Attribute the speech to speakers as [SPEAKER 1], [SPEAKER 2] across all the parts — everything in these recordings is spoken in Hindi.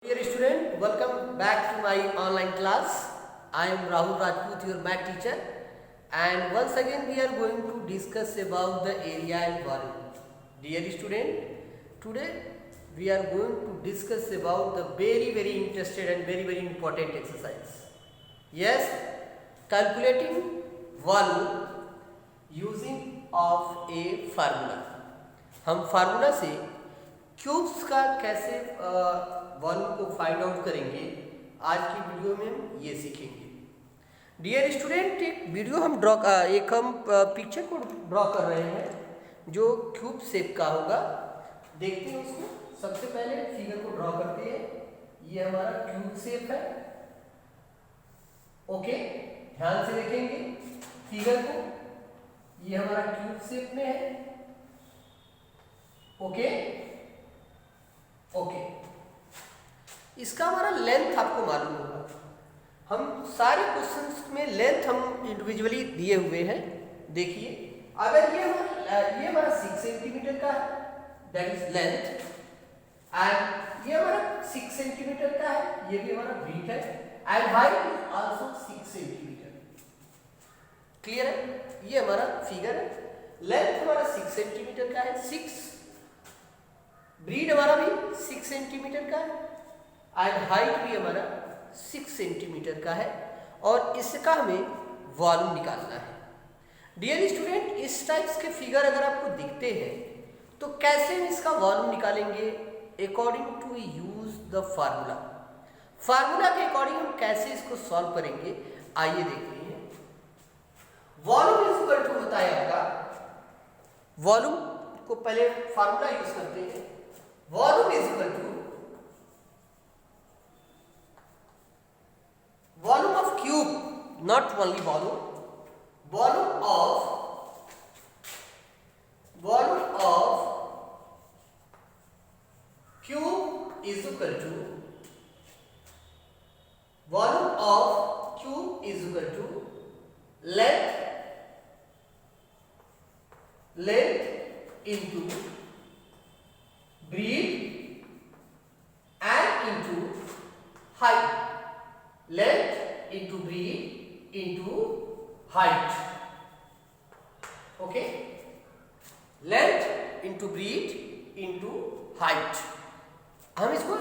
[SPEAKER 1] Dear student, welcome back to my online class. I am Rahul Rajput, your math teacher, and once again we are going to discuss about the area and volume. Dear student, today we are going to discuss about the very interested and very important exercise. Yes, calculating volume using of a formula. हम फार्मूला से क्यूब्स का कैसे वॉल्यूम को फाइंड आउट करेंगे, आज की वीडियो में हम ये सीखेंगे. डियर स्टूडेंट, एक हम पिक्चर को ड्रॉ कर रहे हैं जो क्यूब शेप का होगा. देखते हैं उसको. सबसे पहले फिगर को ड्रॉ करते हैं. ये हमारा क्यूब शेप है. ओके, ध्यान से देखेंगे फिगर को. ये हमारा क्यूब शेप में है. ओके, इसका हमारा लेंथ आपको मालूम होगा. हम सारे क्वेश्चंस में लेंथ हम इंडिविजुअली दिए हुए हैं. देखिए, अगर ये हमारा 6 सेंटीमीटर का है, दैट इज लेंथ, एंड ये हमारा 6 सेंटीमीटर का है, ये भी हमारा ब्रीथ है, and height is also 6 centimetre. Clear है? ये हमारा फिगर है. लेंथ हमारा 6 सेंटीमीटर का है, 6. ब्रीड हमारा भी 6 सेंटीमीटर का है, एंड हाइट भी हमारा 6 सेंटीमीटर का है, और इसका हमें वॉल्यूम निकालना है. डियर स्टूडेंट, इस टाइप्स के फिगर अगर आपको दिखते हैं तो कैसे हम इसका वॉल्यूम निकालेंगे? According to use the formula. Formula के अकॉर्डिंग हम कैसे इसको सॉल्व करेंगे, आइए देखते हैं. वॉल्यूम इज इक्वल टू होता है आपका, वॉल्यूम को पहले फार्मूला यूज करते हैं. Volume is equal to volume of cube, not only volume of cube is equal to volume of cube is equal to length into breadth and into height. Length into breadth into height. Okay, length into breadth into height. हम इसको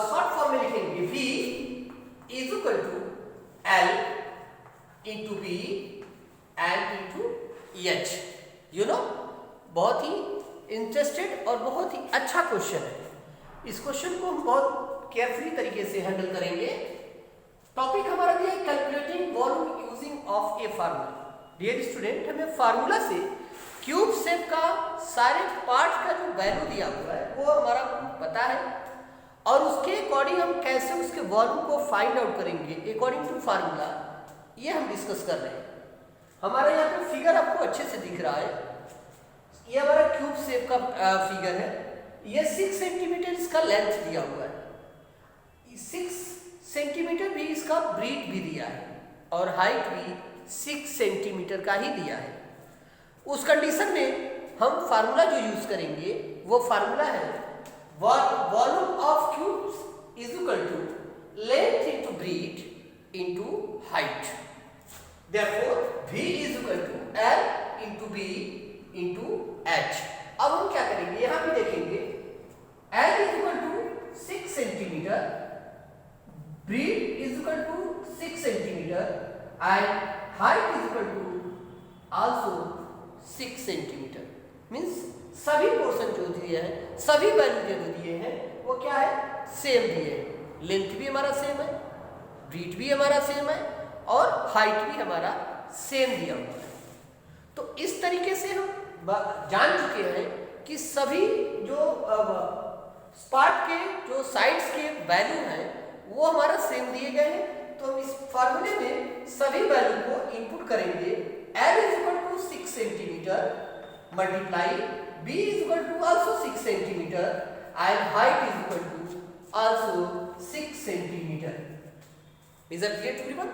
[SPEAKER 1] शॉर्ट फॉर्म में लिखेंगे. V is equal to L into B and into H. You know, बहुत ही इंटरेस्टेड और बहुत ही अच्छा क्वेश्चन है. इस क्वेश्चन को हम बहुत केयरफुली तरीके से हैंडल करेंगे. टॉपिक हमारा दिया है calculating volume using of a formula. Dear student, हमें फार्मूला से क्यूब शेप का सारे पार्ट का जो वैल्यू दिया हुआ है वो हमारा पता है, और उसके अकॉर्डिंग हम कैसे उसके वॉल्यूम को फाइंड आउट करेंगे अकॉर्डिंग टू फार्मूला, ये हम डिस्कस कर रहे हैं. हमारा यहाँ पे फिगर आपको अच्छे से दिख रहा है. ये हमारा क्यूब शेप का फिगर है. ये 6 सेंटीमीटर इसका लेंथ दिया हुआ है, 6 सेंटीमीटर भी इसका ब्रीथ भी दिया है, और हाइट भी 6 सेंटीमीटर का ही दिया है. उस कंडीशन में हम फार्मूला जो यूज करेंगे वो फार्मूला है volume of cubes is equal to length into breadth into height. Therefore V is equal to L into B into H. अब हम क्या करेंगे, यहां भी देखेंगे. L is equal to 6 centimetre, breadth is equal to 6 centimeter, and height is equal to also 6 centimeter. Means सभी पोर्शन जो दिए हैं, सभी वैल्यू जो दिए हैं वो क्या है, सेम दिए हैं. लेंथ भी हमारा सेम है, ब्रीथ भी हमारा सेम है, और हाइट भी हमारा सेम दिया हुआ है. तो इस तरीके से हम जान चुके हैं कि सभी जो पार्ट के जो साइड्स के वैल्यू हैं वो हमारा सेम दिए गए हैं. तो हम इस फार्मूले में सभी वैल्यू को इनपुट करेंगे. L is equal to 6 centimetre multiply B is equal to also 6 centimetre, and height is equal to also 6 centimetre. Is that clear to everyone?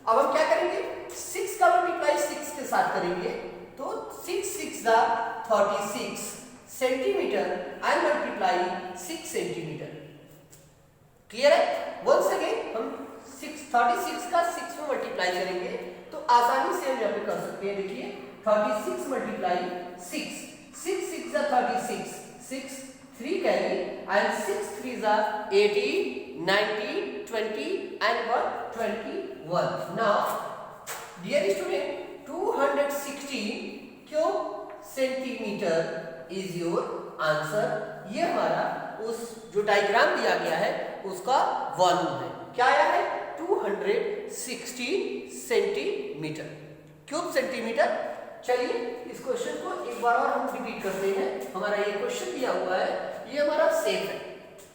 [SPEAKER 1] अब हम क्या करेंगे, 6 का मल्टीप्लाई 6 के साथ करेंगे तो 6 6 दा 36 centimetre, and multiply 6 centimetre. Clear है? वंस अगेन हम 36 का 6 में मल्टीप्लाई करेंगे तो आसानी से हम यहाँ पे कर सकते हैं। देखिए 36 मल्टीप्लाई 6, 6 6 जा 36, 6 3 कैरी एंड 6 3 जा 80 90 20 and 121। Now dear student 216 cube centimetre is your answer. ये हमारा उस जो डायग्राम दिया गया है उसका वॉल्यूम है। क्या आया है? 216 सेंटीमीटर, क्यूब सेंटीमीटर। चलिए इस क्वेश्चन को एक बार और हम रिपीट करते हैं। हमारा ये क्वेश्चन दिया हुआ है, ये हमारा शेप है,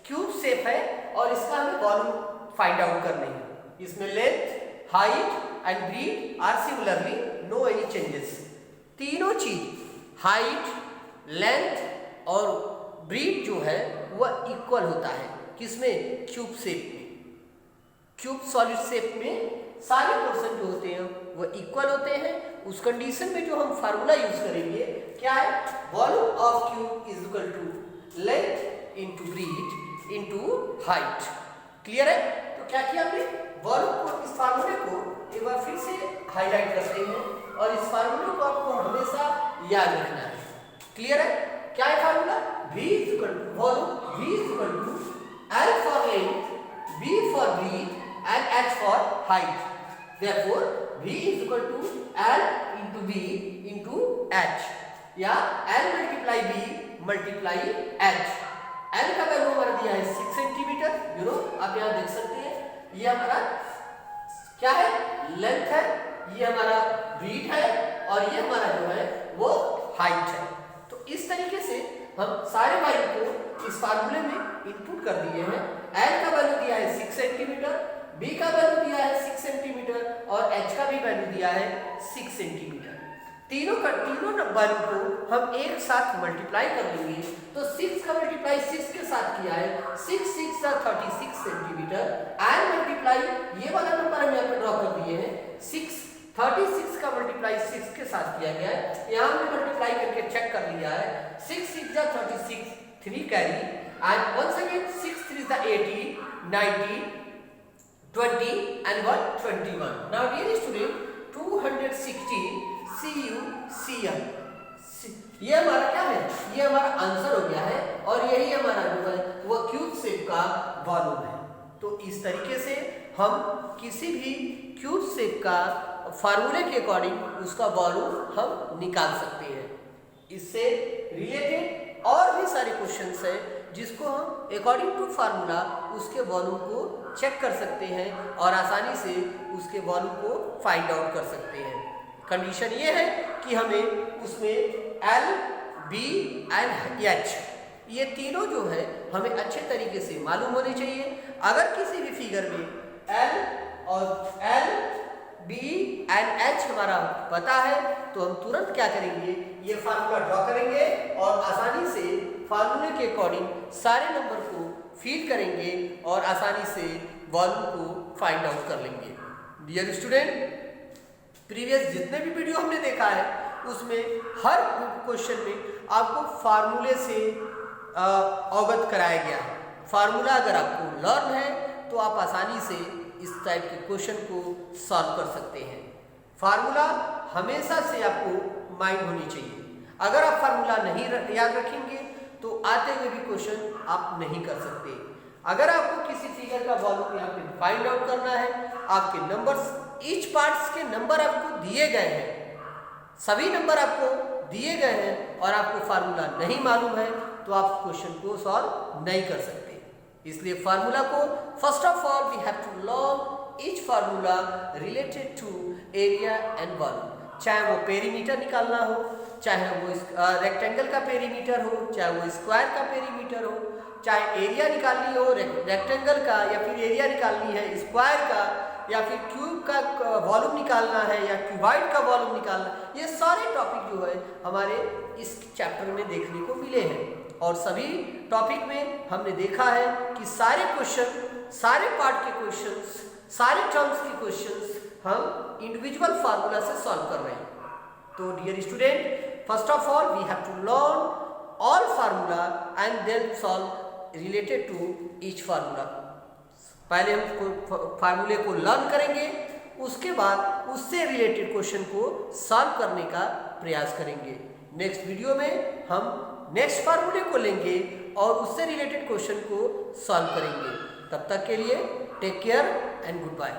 [SPEAKER 1] क्यूब शेप है और इसका हमें वॉल्यूम फाइंड आउट करनी है। इसमें length, height and breadth are similarly, no any changes. तीनों चीज हाइट, लेंथ और ब्रीड जो है वह इक्वल होता है। किसमें? क्यूब शेप में। क्यूब सॉलिड शेप में सारे पोर्शन जो होते हैं वह इक्वल होते हैं। उस कंडीशन में जो हम फार्मूला यूज करेंगे क्या है? Volume of cube is equal to length into breadth into height. Clear है? तो क्या किया हमने? वॉल्यूम को, इस फार्मूले को एक बार फिर से हाईलाइट करते हैं और इस फार्मूले को आपको हमेशा याद रखना है। क्लियर है? क्या है formula? V is equal to volume, V is equal to L for length, B for breadth and H for height. Therefore V is equal to L into B into H या L multiply B multiply H। L का वैल्यू हमारा दिया है 6 सेंटीमीटर, आप यहाँ देख सकते हैं। ये हमारा क्या है? लेंथ है, ये हमारा ब्रीड है और ये हमारा जो है वो हाइट है। तो इस तरीके से हम सारे वैल्यू को इस फार्मूले में इनपुट कर दिए हैं। L का वैल्यू दिया है 6 सेंटीमीटर, B का वैल्यू दिया है 6 सेंटीमीटर और H का भी वैल्यू दिया है 6 सेंटीमीटर। तीनों वैल्यू को हम एक साथ मल्टीप्लाई कर देंगे तो 6 का मल्टीप्लाई 6 के साथ किया है, 6 6 जा 36 सेंटीमीटर एंड मल्टीप्लाई ये वाला नंबर हम यहाँ पे ड्रॉ कर दिए हैं 6, 36 का मल्टीप्लाई 6 के साथ किया गया है। यहाँ हमने मल्टीप्लाई करके चेक कर लिया है, 6 6 जा 36, 3 कैरी एंड वंस अगेन 6 3 जा 80 90 20 and 121। Now dear student 216 CUCM, ये हमारा क्या है? ये हमारा आंसर हो गया है और यही हमारा जो है वह क्यूब शेप का वॉल्यूम है। तो इस तरीके से हम किसी भी क्यूब शेप का फार्मूले के अकॉर्डिंग उसका वॉल्यूम हम निकाल सकते हैं। इससे रिलेटेड और भी सारे क्वेश्चंस हैं जिसको हम अकॉर्डिंग टू फार्मूला उसके वॉल्यूम को चेक कर सकते हैं और आसानी से उसके वॉल्यूम को फाइंड आउट कर सकते हैं। कंडीशन ये है कि हमें उसमें L, B एंड H ये तीनों जो है हमें अच्छे तरीके से मालूम होने चाहिए। अगर किसी भी फिगर में L, B एंड H हमारा पता है तो हम तुरंत क्या करेंगे? ये फार्मूला ड्रॉ करेंगे और आसानी से फार्मूले के अकॉर्डिंग सारे नंबर को फीड करेंगे और आसानी से वॉल्यूम को फाइंड आउट कर लेंगे। डियर स्टूडेंट, प्रीवियस जितने भी वीडियो हमने देखा है उसमें हर क्वेश्चन में आपको फार्मूले से अवगत कराया गया है। फार्मूला अगर आपको लर्न है तो आप आसानी से इस टाइप के क्वेश्चन को सॉल्व कर सकते हैं। फार्मूला हमेशा से आपको माइंड होनी चाहिए। अगर आप फार्मूला नहीं याद रखेंगे तो आते हुए भी क्वेश्चन आप नहीं कर सकते। अगर आपको किसी फिगर का वॉल्यूम यहाँ पे फाइंड आउट करना है, आपके नंबर्स ईच पार्ट्स के नंबर आपको दिए गए हैं, सभी नंबर आपको दिए गए हैं और आपको फार्मूला नहीं मालूम है तो आप क्वेश्चन को सॉल्व नहीं कर सकते। इसलिए फार्मूला को first of all we have to learn each formula related to area and volume. चाहे वो पेरीमीटर निकालना हो, चाहे वो रेक्टेंगल का पेरीमीटर हो, चाहे वो स्क्वायर का पेरीमीटर हो, चाहे एरिया निकालनी हो रेक्टेंगल का या फिर एरिया निकालनी है स्क्वायर का या फिर क्यूब का वॉल्यूम निकालना है या क्यूबॉइड का वॉल्यूम निकालना, ये सारे टॉपिक जो है हमारे इस चैप्टर में देखने को मिले हैं। और सभी टॉपिक में हमने देखा है कि सारे क्वेश्चन, सारे पार्ट के क्वेश्चंस, सारे टर्म्स के क्वेश्चंस हम इंडिविजुअल फार्मूला से सॉल्व कर रहे हैं। तो dear student, first of all we have to learn all formula and then solve related to each formula. पहले हम फार्मूले को लर्न करेंगे, उसके बाद उससे रिलेटेड क्वेश्चन को सॉल्व करने का प्रयास करेंगे। नेक्स्ट वीडियो में हम नेक्स्ट फार्मूले को लेंगे और उससे रिलेटेड क्वेश्चन को सॉल्व करेंगे। तब तक के लिए take care and good bye.